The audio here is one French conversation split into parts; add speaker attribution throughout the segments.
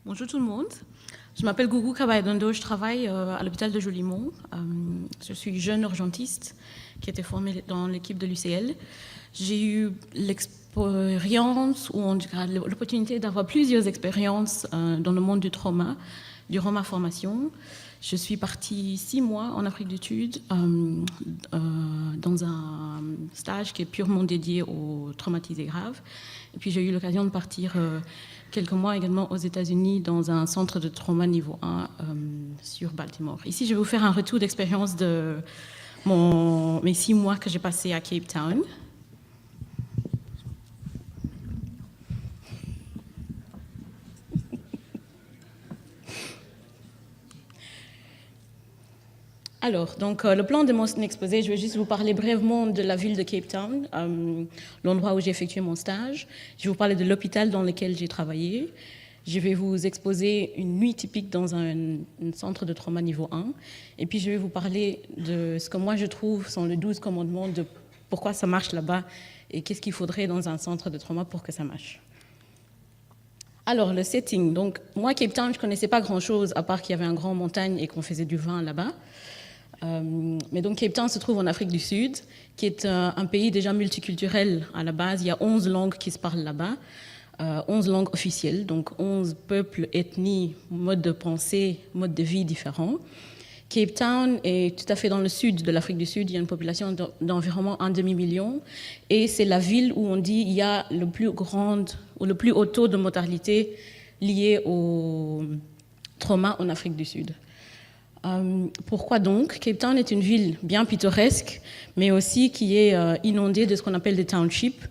Speaker 1: Bonjour tout le monde. Je m'appelle Gougou Kabayadondo, je travaille à l'hôpital de Jolimont. Je suis jeune urgentiste qui a été formée dans l'équipe de l'UCL. J'ai eu l'expérience, ou en tout cas l'opportunité d'avoir plusieurs expériences dans le monde du trauma durant ma formation. Je suis partie 6 mois en Afrique du Sud dans un stage qui est purement dédié aux traumatisés graves. Et puis j'ai eu l'occasion de partir quelques mois également aux États-Unis dans un centre de trauma niveau 1 sur Baltimore. Ici, je vais vous faire un retour d'expérience de mes 6 mois que j'ai passés à Cape Town. Alors, donc, le plan de mon exposé, je vais juste vous parler brièvement de la ville de Cape Town, l'endroit où j'ai effectué mon stage. Je vais vous parler de l'hôpital dans lequel j'ai travaillé. Je vais vous exposer une nuit typique dans un centre de trauma niveau 1. Et puis, je vais vous parler de ce que moi je trouve sont les 12 commandements de pourquoi ça marche là-bas et qu'est-ce qu'il faudrait dans un centre de trauma pour que ça marche. Alors, le setting. Donc, moi, Cape Town, je ne connaissais pas grand-chose à part qu'il y avait un grand montagne et qu'on faisait du vin là-bas. Mais donc Cape Town se trouve en Afrique du Sud, qui est un pays déjà multiculturel à la base. Il y a 11 langues qui se parlent là-bas, 11 langues officielles, donc 11 peuples, ethnies, modes de pensée, modes de vie différents. Cape Town est tout à fait dans le sud de l'Afrique du Sud. Il y a une population d'environ 1,5 million. Et c'est la ville où on dit qu'il y a le plus haut taux de mortalité lié au trauma en Afrique du Sud. Pourquoi donc? Cape Town est une ville bien pittoresque, mais aussi qui est inondée de ce qu'on appelle des townships,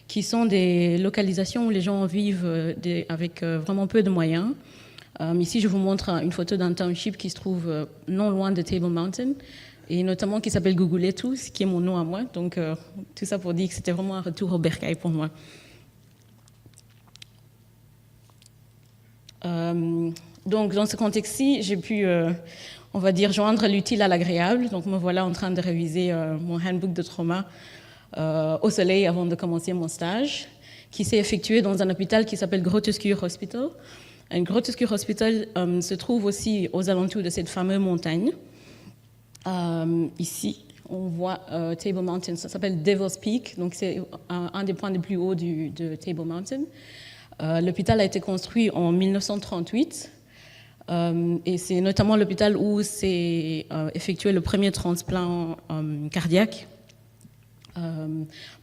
Speaker 1: qui sont des localisations où les gens vivent avec vraiment peu de moyens. Ici, je vous montre une photo d'un township qui se trouve non loin de Table Mountain, et notamment qui s'appelle Guguletu, qui est mon nom à moi. Donc, tout ça pour dire que c'était vraiment un retour au bercail pour moi. Donc, dans ce contexte-ci, j'ai pu, on va dire, joindre l'utile à l'agréable. Donc, me voilà en train de réviser mon handbook de trauma au soleil avant de commencer mon stage, qui s'est effectué dans un hôpital qui s'appelle Groote Schuur Hospital. Un Groote Schuur Hospital se trouve aussi aux alentours de cette fameuse montagne. Ici, on voit Table Mountain, ça s'appelle Devil's Peak, donc c'est un des points les plus hauts de Table Mountain. L'hôpital a été construit en 1938 et c'est notamment l'hôpital où s'est effectué le premier transplant cardiaque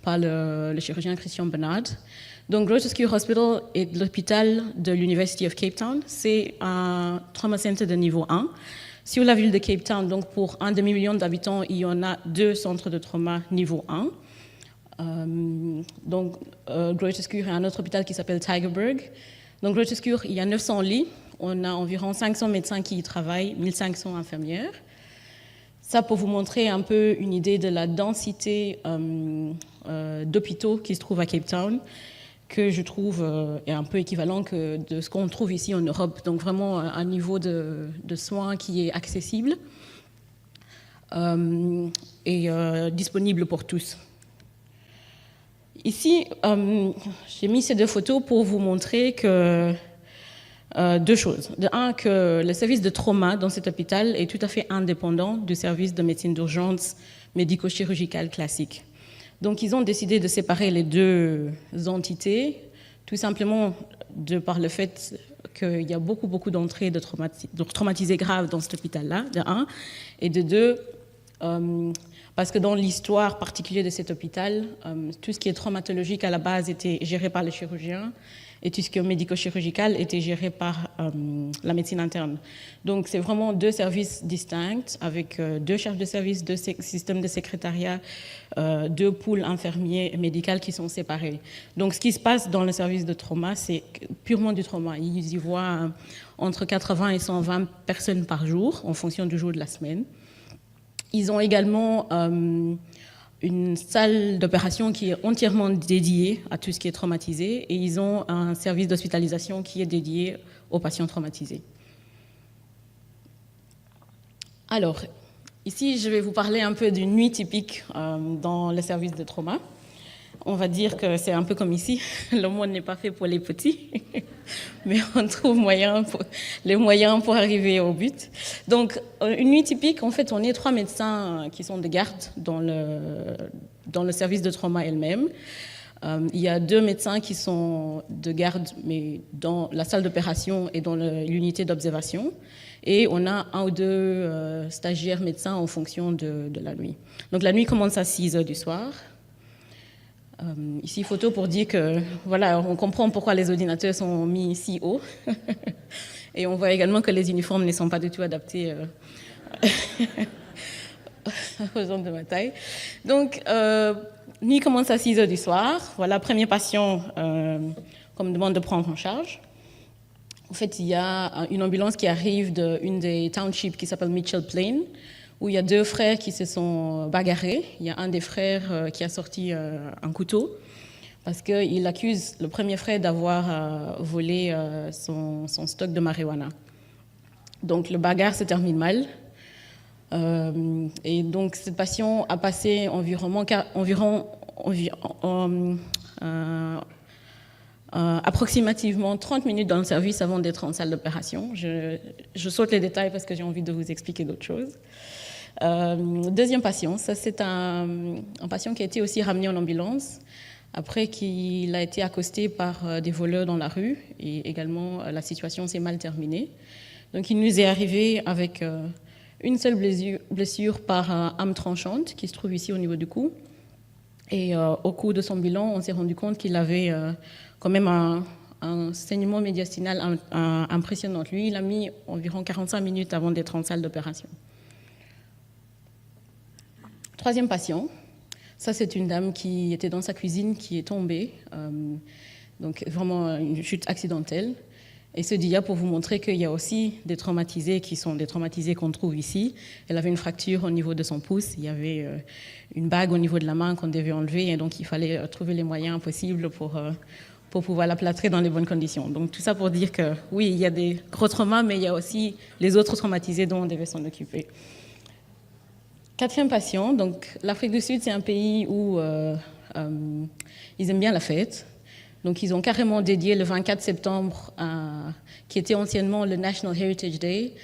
Speaker 1: par le chirurgien Christian Bernard. Donc, Groote Schuur Hospital est l'hôpital de l'University of Cape Town. C'est un trauma center de niveau 1. Sur la ville de Cape Town, donc pour 1,5 million d'habitants, il y en a 2 centres de trauma niveau 1. Donc, Groote Schuur a un autre hôpital qui s'appelle Tygerberg. Donc, Groote Schuur, il y a 900 lits. On a environ 500 médecins qui y travaillent, 1500 infirmières. Ça pour vous montrer un peu une idée de la densité d'hôpitaux qui se trouvent à Cape Town, que je trouve est un peu équivalent que de ce qu'on trouve ici en Europe. Donc, vraiment un niveau de soins qui est accessible et disponible pour tous. Ici, j'ai mis ces 2 photos pour vous montrer que 2 choses. De un, que le service de trauma dans cet hôpital est tout à fait indépendant du service de médecine d'urgence médico-chirurgicale classique. Donc, ils ont décidé de séparer les 2 entités, tout simplement par le fait qu'il y a beaucoup d'entrées de traumatisés graves dans cet hôpital-là, de un, et de 2, parce que dans l'histoire particulière de cet hôpital, tout ce qui est traumatologique à la base était géré par les chirurgiens et tout ce qui est médico-chirurgical était géré par la médecine interne. Donc c'est vraiment 2 services distincts avec 2 chefs de service, 2 systèmes de secrétariat, 2 pools infirmiers et médicales qui sont séparés. Donc ce qui se passe dans le service de trauma, c'est purement du trauma. Ils y voient entre 80 et 120 personnes par jour en fonction du jour de la semaine. Ils ont également une salle d'opération qui est entièrement dédiée à tout ce qui est traumatisé et ils ont un service d'hospitalisation qui est dédié aux patients traumatisés. Alors, ici, je vais vous parler un peu d'une nuit typique dans le service de trauma. On va dire que c'est un peu comme ici, le monde n'est pas fait pour les petits, mais on trouve les moyens pour arriver au but. Donc, une nuit typique, en fait, on est 3 médecins qui sont de garde dans le service de trauma elle-même. Il y a 2 médecins qui sont de garde, mais dans la salle d'opération et dans l'unité d'observation. Et on a 1 ou 2 stagiaires médecins en fonction de la nuit. Donc la nuit commence à 6 heures du soir. Ici, photo pour dire que, voilà, on comprend pourquoi les ordinateurs sont mis si haut. Et on voit également que les uniformes ne sont pas du tout adaptés aux hommes de ma taille. Donc, nuit commence à 6 heures du soir. Voilà, premier patient qu'on me demande de prendre en charge. En fait, il y a une ambulance qui arrive d'une des townships qui s'appelle Mitchell Plain, où il y a 2 frères qui se sont bagarrés. Il y a un des frères qui a sorti un couteau parce qu'il accuse le premier frère d'avoir volé son stock de marijuana. Donc, le bagarre se termine mal. Et donc, ce patient a passé approximativement 30 minutes dans le service avant d'être en salle d'opération. Je saute les détails parce que j'ai envie de vous expliquer d'autres choses. Deuxième patient, ça c'est un patient qui a été aussi ramené en ambulance après qu'il a été accosté par des voleurs dans la rue et également la situation s'est mal terminée. Donc il nous est arrivé avec une seule blessure par arme tranchante qui se trouve ici au niveau du cou. Et au cours de son bilan, on s'est rendu compte qu'il avait quand même un saignement médiastinal impressionnant. Lui, il a mis environ 45 minutes avant d'être en salle d'opération. Troisième patient, ça c'est une dame qui était dans sa cuisine, qui est tombée, donc vraiment une chute accidentelle. Et ce dia pour vous montrer qu'il y a aussi des traumatisés qui sont des traumatisés qu'on trouve ici. Elle avait une fracture au niveau de son pouce, il y avait une bague au niveau de la main qu'on devait enlever, et donc il fallait trouver les moyens possibles pour pouvoir la plâtrer dans les bonnes conditions. Donc tout ça pour dire que oui, il y a des gros traumas, mais il y a aussi les autres traumatisés dont on devait s'en occuper. Quatrième patient, donc l'Afrique du Sud, c'est un pays où ils aiment bien la fête. Donc ils ont carrément dédié le 24 septembre, qui était anciennement le National Heritage Day,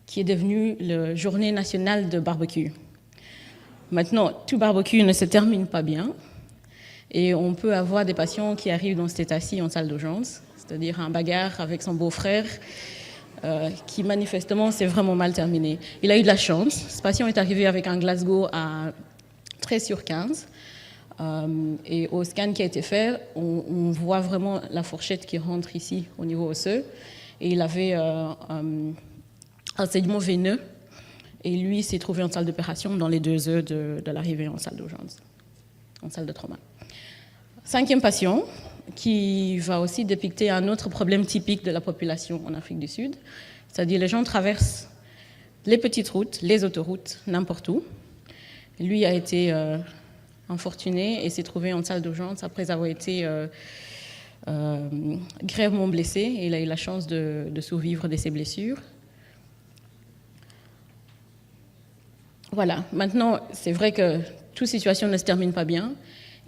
Speaker 1: qui est devenu la journée nationale de barbecue. Maintenant, tout barbecue ne se termine pas bien, et on peut avoir des patients qui arrivent dans cet état-ci en salle d'urgence, c'est-à-dire un bagarre avec son beau-frère, qui manifestement s'est vraiment mal terminé. Il a eu de la chance. Ce patient est arrivé avec un Glasgow à 13/15. Et au scan qui a été fait, on voit vraiment la fourchette qui rentre ici au niveau osseux. Et il avait un saignement veineux. Et lui s'est trouvé en salle d'opération dans les 2 heures de l'arrivée en salle d'urgence, en salle de trauma. Cinquième patient, qui va aussi dépicter un autre problème typique de la population en Afrique du Sud, c'est-à-dire les gens traversent les petites routes, les autoroutes, n'importe où. Lui a été infortuné et s'est trouvé en salle d'urgence après avoir été grièvement blessé, et il a eu la chance de survivre de ses blessures. Voilà, maintenant, c'est vrai que toute situation ne se termine pas bien.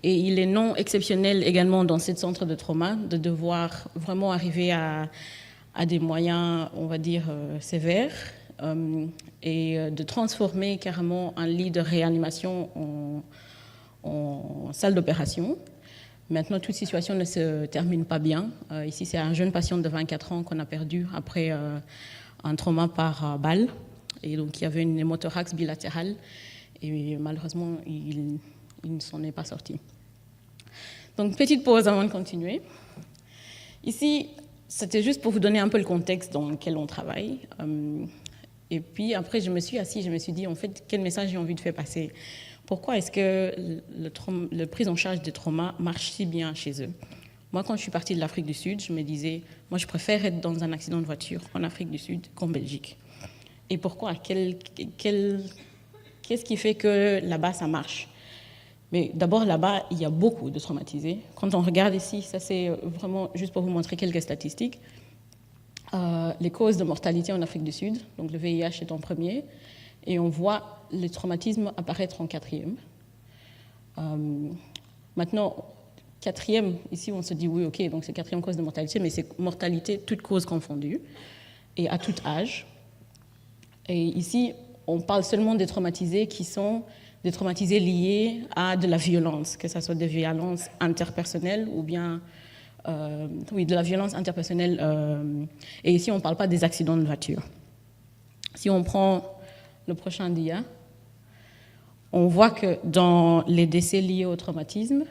Speaker 1: Et il est non exceptionnel également dans ce centre de trauma de devoir vraiment arriver à des moyens, on va dire, sévères et de transformer carrément un lit de réanimation en salle d'opération. Maintenant, toute situation ne se termine pas bien. Ici, c'est un jeune patient de 24 ans qu'on a perdu après un trauma par balle. Et donc, il y avait une hémothorax bilatérale et malheureusement, il ne s'en est pas sorti. Donc, petite pause avant de continuer. Ici, c'était juste pour vous donner un peu le contexte dans lequel on travaille. Et puis, après, je me suis assise, je me suis dit, en fait, quel message j'ai envie de faire passer? Pourquoi est-ce que la prise en charge des traumas marche si bien chez eux? Moi, quand je suis partie de l'Afrique du Sud, je me disais, moi, je préfère être dans un accident de voiture en Afrique du Sud qu'en Belgique. Et pourquoi? Qu'est-ce qui fait que là-bas, ça marche? Mais d'abord, là-bas, il y a beaucoup de traumatisés. Quand on regarde ici, ça c'est vraiment juste pour vous montrer quelques statistiques. Les causes de mortalité en Afrique du Sud, donc le VIH est en premier, et on voit le traumatisme apparaître en 4e. Maintenant, quatrième, ici on se dit oui, ok, donc c'est quatrième cause de mortalité, mais c'est mortalité toutes causes confondues et à tout âge. Et ici, on parle seulement des traumatisés qui sont des traumatisés liés à de la violence, que ce soit des violences interpersonnelles ou bien de la violence interpersonnelle. Et ici, on ne parle pas des accidents de voiture. Si on prend le prochain dia, on voit que dans les décès liés au traumatisme,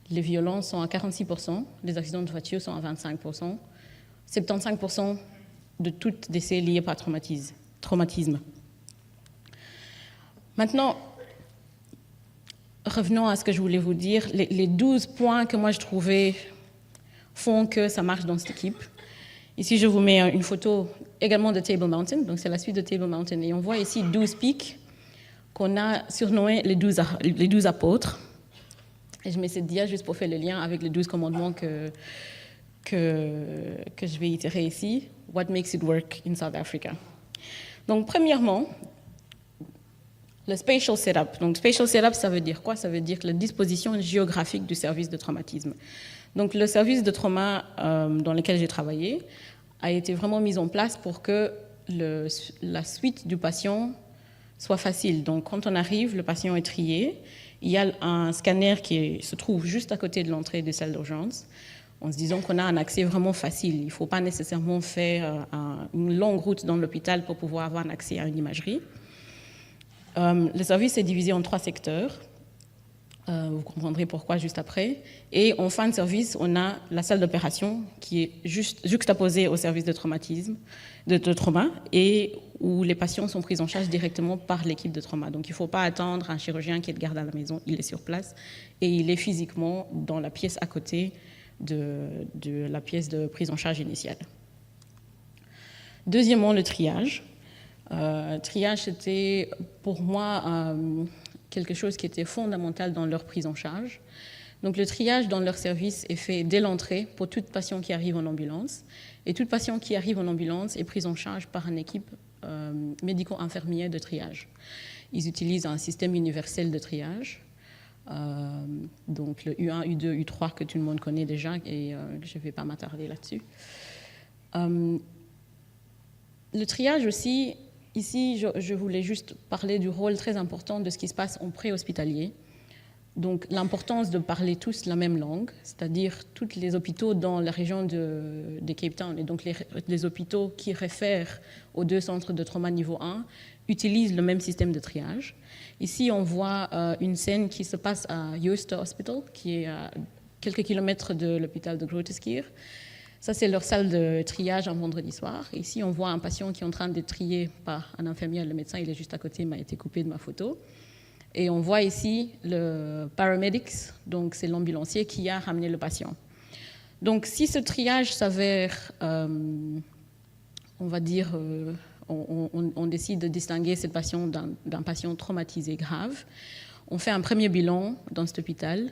Speaker 1: les violences sont à 46%, les accidents de voiture sont à 25%, 75% de tous décès liés par traumatisme. Maintenant, revenons à ce que je voulais vous dire. Les 12 points que moi je trouvais font que ça marche dans cette équipe. Ici, je vous mets une photo également de Table Mountain, donc c'est la suite de Table Mountain. Et on voit ici 12 pics qu'on a surnommés les 12 apôtres. Et je mets cette dia juste pour faire le lien avec les 12 commandements que je vais itérer ici. What makes it work in South Africa? Donc, premièrement, le spatial setup. Donc, spatial setup, ça veut dire quoi? Ça veut dire la disposition géographique du service de traumatisme. Donc, le service de trauma dans lequel j'ai travaillé a été vraiment mis en place pour que la suite du patient soit facile. Donc, quand on arrive, le patient est trié. Il y a un scanner qui se trouve juste à côté de l'entrée des salles d'urgence, en se disant qu'on a un accès vraiment facile. Il ne faut pas nécessairement faire une longue route dans l'hôpital pour pouvoir avoir un accès à une imagerie. Le service est divisé en 3 secteurs. Vous comprendrez pourquoi juste après. Et en fin de service, on a la salle d'opération qui est juste juxtaposée au service de traumatisme, de trauma, et où les patients sont pris en charge directement par l'équipe de trauma. Donc il ne faut pas attendre un chirurgien qui est de garde à la maison, il est sur place et il est physiquement dans la pièce à côté de la pièce de prise en charge initiale. Deuxièmement, le triage. Triage, c'était pour moi quelque chose qui était fondamental dans leur prise en charge. Donc le triage dans leur service est fait dès l'entrée pour tout patient qui arrive en ambulance. Et tout patient qui arrive en ambulance est pris en charge par une équipe médico-infirmière de triage. Ils utilisent un système universel de triage, donc le U1, U2, U3 que tout le monde connaît déjà et je ne vais pas m'attarder là-dessus. Le triage aussi, ici je voulais juste parler du rôle très important de ce qui se passe en pré-hospitalier. Donc l'importance de parler tous la même langue, c'est-à-dire tous les hôpitaux dans la région de Cape Town, et donc les hôpitaux qui réfèrent aux 2 centres de trauma niveau 1 utilisent le même système de triage. Ici, on voit une scène qui se passe à Jooste Hospital, qui est à quelques kilomètres de l'hôpital de Groote Schuur. Ça, c'est leur salle de triage un vendredi soir. Ici, on voit un patient qui est en train d'être trié par un infirmier. Le médecin, il est juste à côté, il m'a été coupé de ma photo. Et on voit ici le paramedics, donc c'est l'ambulancier qui a ramené le patient. Donc si ce triage s'avère, on va dire, on décide de distinguer ce patient d'un patient traumatisé grave, on fait un premier bilan dans cet hôpital.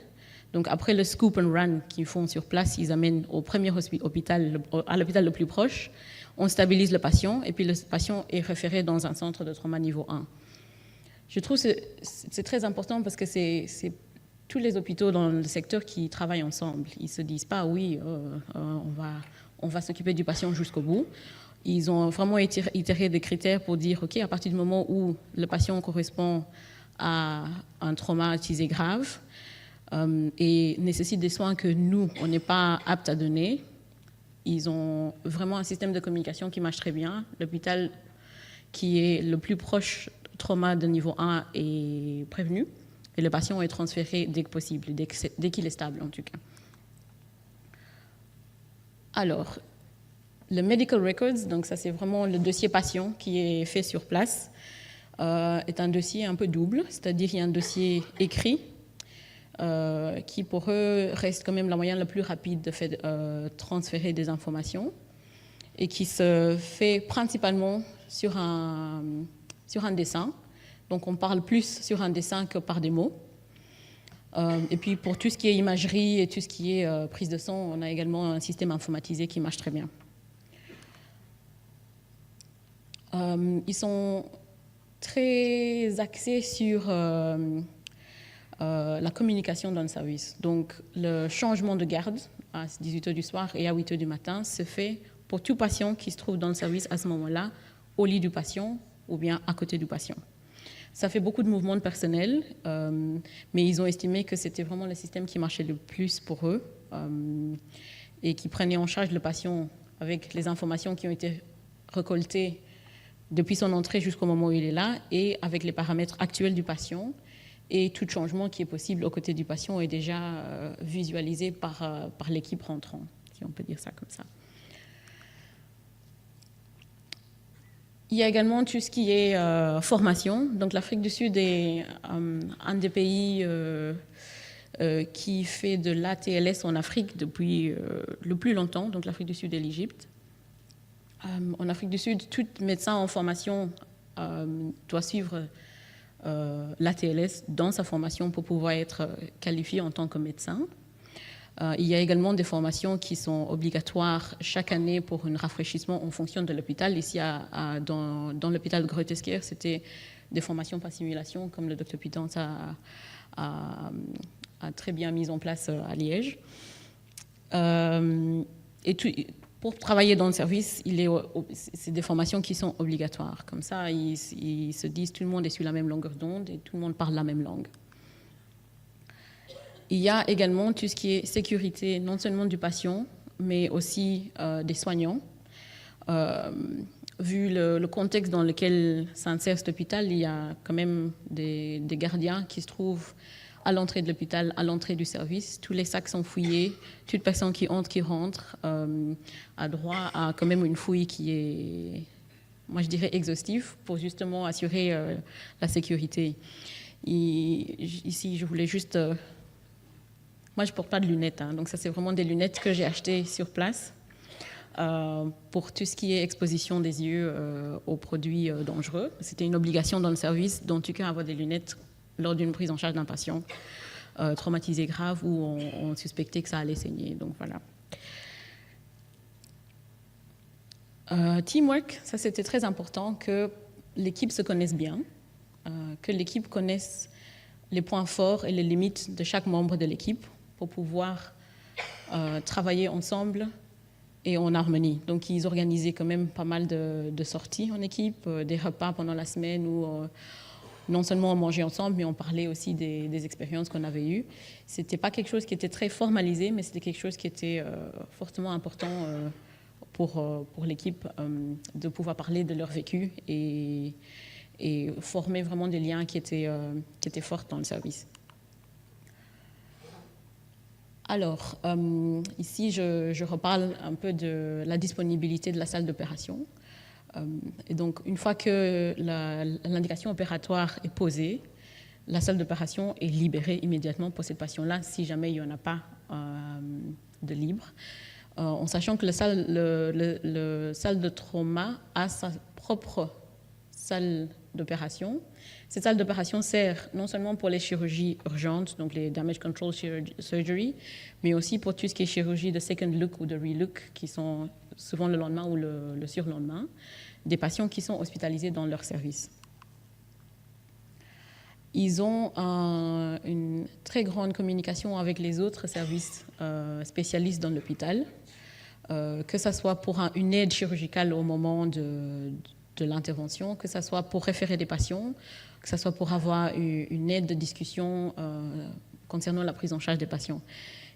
Speaker 1: Donc après le scoop and run qu'ils font sur place, ils amènent au premier hôpital, à l'hôpital le plus proche, on stabilise le patient et puis le patient est référé dans un centre de trauma niveau 1. Je trouve que c'est très important parce que c'est tous les hôpitaux dans le secteur qui travaillent ensemble. Ils ne se disent pas, oui, on va s'occuper du patient jusqu'au bout. Ils ont vraiment itéré des critères pour dire, OK, à partir du moment où le patient correspond à un traumatisé grave et nécessite des soins que nous, on n'est pas apte à donner, ils ont vraiment un système de communication qui marche très bien. L'hôpital qui est le plus proche trauma de niveau 1 est prévenu et le patient est transféré dès que possible, dès qu'il est stable en tout cas. Alors, le medical records, donc ça c'est vraiment le dossier patient qui est fait sur place, est un dossier un peu double, c'est-à-dire il y a un dossier écrit qui pour eux reste quand même la moyen la plus rapide de transférer des informations et qui se fait principalement sur un dessin. Donc on parle plus sur un dessin que par des mots. Et puis pour tout ce qui est imagerie et tout ce qui est prise de son, on a également un système informatisé qui marche très bien. Ils sont très axés sur la communication dans le service. Donc, le changement de garde à 18h du soir et à 8h du matin se fait pour tout patient qui se trouve dans le service à ce moment-là, au lit du patient ou bien à côté du patient. Ça fait beaucoup de mouvements de personnel, mais ils ont estimé que c'était vraiment le système qui marchait le plus pour eux et qui prenait en charge le patient avec les informations qui ont été récoltées depuis son entrée jusqu'au moment où il est là et avec les paramètres actuels du patient. Et tout changement qui est possible aux côtés du patient est déjà visualisé par l'équipe rentrant, si on peut dire ça comme ça. Il y a également tout ce qui est formation. Donc l'Afrique du Sud est un des pays qui fait de l'ATLS en Afrique depuis le plus longtemps, donc l'Afrique du Sud et l'Égypte. En Afrique du Sud, tout médecin en formation doit suivre l'ATLS dans sa formation pour pouvoir être qualifié en tant que médecin. Il y a également des formations qui sont obligatoires chaque année pour un rafraîchissement en fonction de l'hôpital. Ici, dans l'hôpital de Grooteskier, c'était des formations par simulation, comme le Dr Pitans a très bien mis en place à Liège. Pour travailler dans le service, c'est des formations qui sont obligatoires. Comme ça, ils se disent tout le monde est sur la même longueur d'onde et tout le monde parle la même langue. Il y a également tout ce qui est sécurité, non seulement du patient, mais aussi des soignants. Vu le contexte dans lequel s'insère cet hôpital, il y a quand même des gardiens qui se trouvent à l'entrée de l'hôpital, à l'entrée du service. Tous les sacs sont fouillés. Toute personne qui entre, qui rentre, a droit à quand même une fouille qui est, moi je dirais, exhaustive pour justement assurer la sécurité. Ici, je voulais juste... moi, je ne porte pas de lunettes, hein, donc ça, c'est vraiment des lunettes que j'ai achetées sur place pour tout ce qui est exposition des yeux aux produits dangereux. C'était une obligation dans le service, d'en tout cas avoir des lunettes lors d'une prise en charge d'un patient traumatisé grave où on suspectait que ça allait saigner. Donc voilà. Teamwork, ça c'était très important, que l'équipe se connaisse bien, que l'équipe connaisse les points forts et les limites de chaque membre de l'équipe pour pouvoir travailler ensemble et en harmonie. Donc ils organisaient quand même pas mal de sorties en équipe, des repas pendant la semaine où non seulement on mangeait ensemble, mais on parlait aussi des expériences qu'on avait eues. C'était pas quelque chose qui était très formalisé, mais c'était quelque chose qui était fortement important pour l'équipe de pouvoir parler de leur vécu et former vraiment des liens qui étaient forts dans le service. Alors, ici, je reparle un peu de la disponibilité de la salle d'opération. Et donc, une fois que l'indication opératoire est posée, la salle d'opération est libérée immédiatement pour cette patient-là, si jamais il n'y en a pas de libre. En sachant que la salle de trauma a sa propre salle d'opération. Cette salle d'opération sert non seulement pour les chirurgies urgentes, donc les damage control surgery, mais aussi pour tout ce qui est chirurgie de second look ou de relook, qui sont souvent le lendemain ou le surlendemain, des patients qui sont hospitalisés dans leur service. Ils ont une très grande communication avec les autres services spécialistes dans l'hôpital, que ce soit pour une aide chirurgicale au moment de l'intervention, que ce soit pour référer des patients, que ce soit pour avoir une aide de discussion concernant la prise en charge des patients.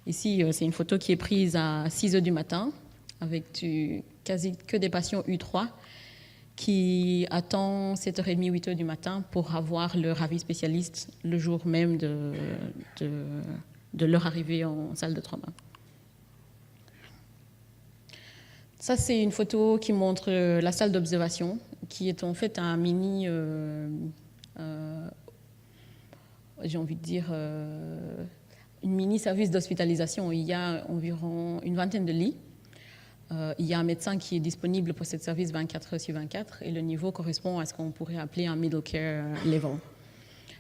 Speaker 1: Ici, c'est une photo qui est prise à 6 heures du matin, avec quasi que des patients U3 qui attendent 7h30, 8h du matin pour avoir leur avis spécialiste le jour même de leur arrivée en salle de trauma. Ça, c'est une photo qui montre la salle d'observation, qui est en fait un mini, j'ai envie de dire, une mini service d'hospitalisation. Il y a environ une vingtaine de lits. Il y a un médecin qui est disponible pour ce service 24 heures sur 24 et le niveau correspond à ce qu'on pourrait appeler un middle care level.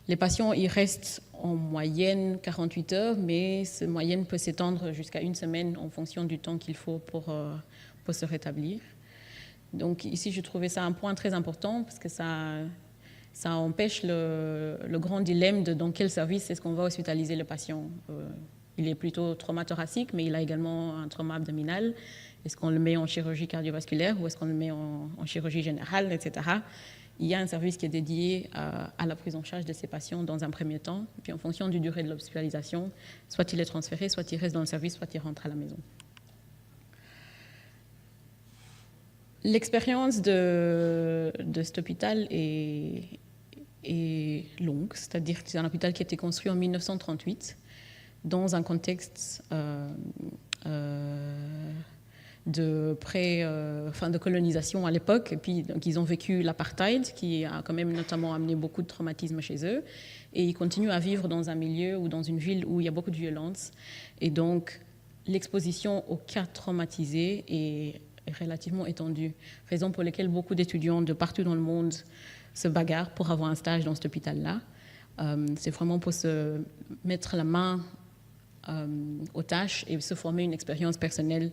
Speaker 1: Les patients, ils restent en moyenne 48 heures, mais cette moyenne peut s'étendre jusqu'à une semaine en fonction du temps qu'il faut pour se rétablir. Donc ici, je trouvais ça un point très important parce que ça ça empêche le grand dilemme de dans quel service est-ce qu'on va hospitaliser le patient. Il est plutôt traumathoracique, mais il a également un trauma abdominal. Est-ce qu'on le met en chirurgie cardiovasculaire ou est-ce qu'on le met en chirurgie générale, etc. Il y a un service qui est dédié à la prise en charge de ces patients dans un premier temps. Puis en fonction du durée de l'hospitalisation, soit il est transféré, soit il reste dans le service, soit il rentre à la maison. L'expérience de cet hôpital est longue, c'est-à-dire que c'est un hôpital qui a été construit en 1938 dans un contexte de colonisation à l'époque. Et puis donc, ils ont vécu l'apartheid qui a quand même notamment amené beaucoup de traumatisme chez eux. Et ils continuent à vivre dans un milieu ou dans une ville où il y a beaucoup de violence. Et donc l'exposition aux cas traumatisés est relativement étendue. Raison pour laquelle beaucoup d'étudiants de partout dans le monde se bagarrent pour avoir un stage dans cet hôpital-là. C'est vraiment pour se mettre la main aux tâches et se former une expérience personnelle.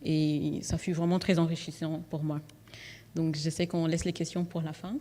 Speaker 1: Et ça fut vraiment très enrichissant pour moi. Donc, je sais qu'on laisse les questions pour la fin.